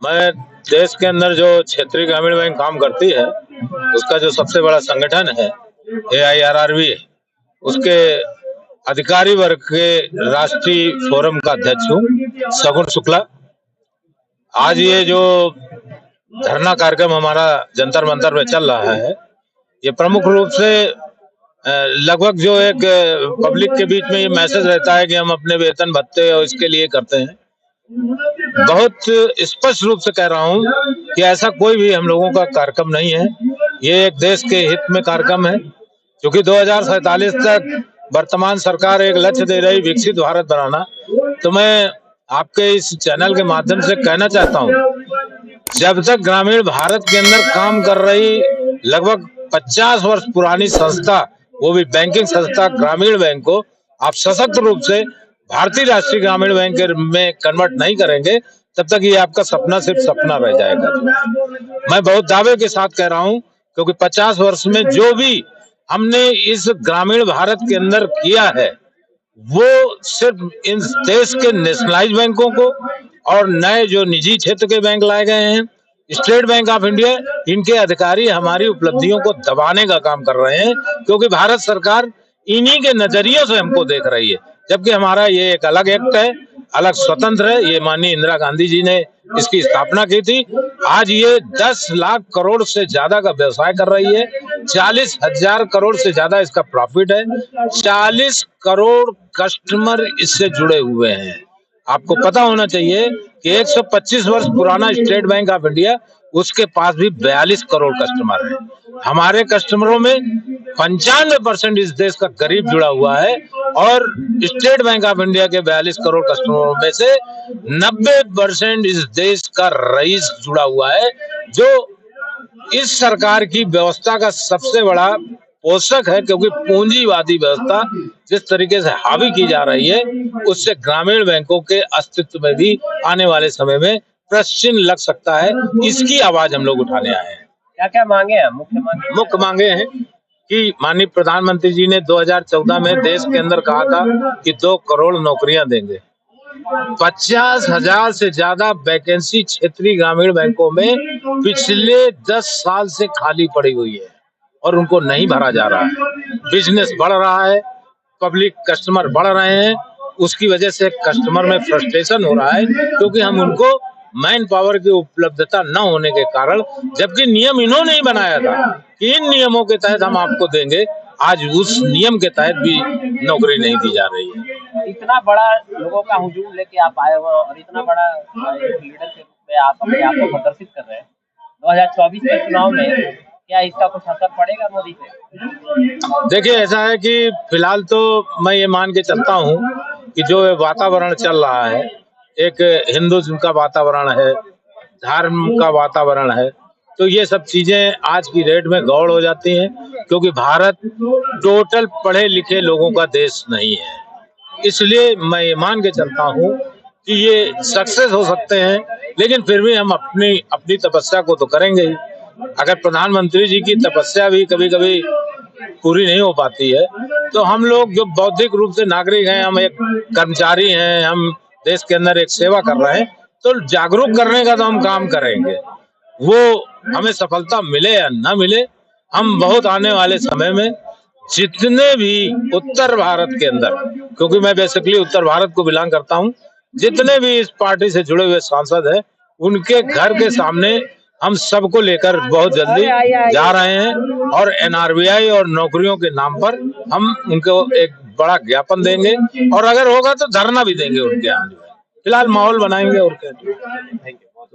मैं देश के अंदर जो क्षेत्रीय ग्रामीण बैंक काम करती है, उसका जो सबसे बड़ा संगठन है AIRRB, उसके अधिकारी वर्ग के राष्ट्रीय फोरम का अध्यक्ष हूँ, सगुण शुक्ला। आज ये जो धरना कार्यक्रम हमारा जंतर मंतर में चल रहा है, ये प्रमुख रूप से लगभग जो एक पब्लिक के बीच में ये मैसेज रहता है कि हम अपने वेतन भत्ते और इसके लिए करते हैं। बहुत स्पष्ट रूप से कह रहा हूं कि ऐसा कोई भी हम लोगों का कार्यक्रम नहीं है। ये एक देश के हित में कार्यक्रम है, क्योंकि 2047 तक वर्तमान सरकार एक लक्ष्य दे रही विकसित भारत बनाना। तो मैं आपके इस चैनल के माध्यम से कहना चाहता हूं, जब तक ग्रामीण भारत के अंदर काम कर रही लगभग 50 वर्ष पुरानी संस्था, वो भी बैंकिंग संस्था ग्रामीण बैंक को आप सशक्त रूप से भारतीय राष्ट्रीय ग्रामीण बैंक में कन्वर्ट नहीं करेंगे, तब तक ये आपका सपना सिर्फ सपना रह जाएगा। मैं बहुत दावे के साथ कह रहा हूं, क्योंकि 50 वर्ष में जो भी हमने इस ग्रामीण भारत के अंदर किया है, वो सिर्फ इन देश के नेशनलाइज बैंकों को और नए जो निजी क्षेत्र के बैंक लाए गए हैं, स्टेट बैंक ऑफ इंडिया, इनके अधिकारी हमारी उपलब्धियों को दबाने का काम कर रहे हैं, क्योंकि भारत सरकार इन्हीं के नजरियों से हमको देख रही है। जबकि हमारा ये एक अलग एक्ट है, अलग स्वतंत्र है। ये माननीय इंदिरा गांधी जी ने इसकी स्थापना की थी। आज ये 10 लाख करोड़ से ज्यादा का व्यवसाय कर रही है, 40,000 करोड़ से ज्यादा इसका प्रॉफिट है, 40 करोड़ कस्टमर इससे जुड़े हुए हैं। आपको पता होना चाहिए कि 125 वर्ष पुराना स्टेट बैंक ऑफ इंडिया, उसके पास भी 42 करोड़ कस्टमर हैं। हमारे कस्टमरों में 95% इस देश का गरीब जुड़ा हुआ है, और स्टेट बैंक ऑफ इंडिया के 42 करोड़ कस्टमरों में से 90% इस देश का रईस जुड़ा हुआ है, जो इस सरकार की व्यवस्था का सबसे बड़ा पोषक है। क्योंकि पूंजीवादी व्यवस्था जिस तरीके से हावी की जा रही है, उससे ग्रामीण बैंकों के अस्तित्व में भी आने वाले समय में प्रश्न लग सकता है। इसकी आवाज हम लोग उठाने आए हैं। क्या क्या मांगे हैं? मुख्य मांगे हैं कि माननीय प्रधानमंत्री जी ने 2014 में देश के अंदर कहा था कि 2 करोड़ नौकरियां देंगे। 50,000 से ज्यादा वैकेंसी क्षेत्रीय ग्रामीण बैंकों में पिछले 10 साल से खाली पड़ी हुई है, और उनको नहीं भरा जा रहा है। बिजनेस बढ़ रहा है, पब्लिक कस्टमर बढ़ रहे हैं, उसकी वजह से कस्टमर में फ्रस्ट्रेशन हो रहा है, क्योंकि हम उनको मैन पावर की उपलब्धता न होने के कारण, जबकि नियम इन्होंने ही बनाया था कि इन नियमों के तहत हम आपको देंगे, आज उस नियम के तहत भी नौकरी नहीं दी जा रही है। इतना बड़ा लोगों का हुजूम लेके आप आए हो और इतना बड़ा लीडर के रूप में आप अपने आप को प्रदर्शित कर रहे हैं, 2024 के चुनाव में क्या इसका कुछ असर पड़ेगा मोदी पे? देखिए, ऐसा है कि फिलहाल तो मैं ये मान के चलता हूँ कि जो वातावरण चल रहा है, एक हिंदुत्व का वातावरण है, धर्म का वातावरण है, तो ये सब चीजें आज की डेट में गौड़ हो जाती हैं, क्योंकि भारत टोटल पढ़े लिखे लोगों का देश नहीं है। इसलिए मैं ये मान के चलता हूँ कि ये सक्सेस हो सकते हैं, लेकिन फिर भी हम अपनी तपस्या को तो करेंगे ही। अगर प्रधानमंत्री जी की तपस्या भी कभी कभी पूरी नहीं हो पाती है, तो हम लोग जो बौद्धिक रूप से नागरिक हैं, हम एक कर्मचारी हैं, हम देश के अंदर एक सेवा कर रहे हैं, तो जागरूक करने का तो हम काम करेंगे। वो हमें सफलता मिले या ना मिले, हम बहुत आने वाले समय में जितने भी उत्तर भारत के अंदर, क्योंकि मैं बेसिकली उत्तर भारत को बिलोंग करता हूं, जितने भी इस पार्टी से जुड़े हुए सांसद हैं, उनके घर के सामने हम सबको लेकर बहुत जल्दी जा रहे हैं, और NRBI और नौकरियों के नाम पर हम उनको एक बड़ा ज्ञापन देंगे, और अगर होगा तो धरना भी देंगे उनके यहाँ। फिलहाल माहौल बनाएंगे और क्या। Thank you.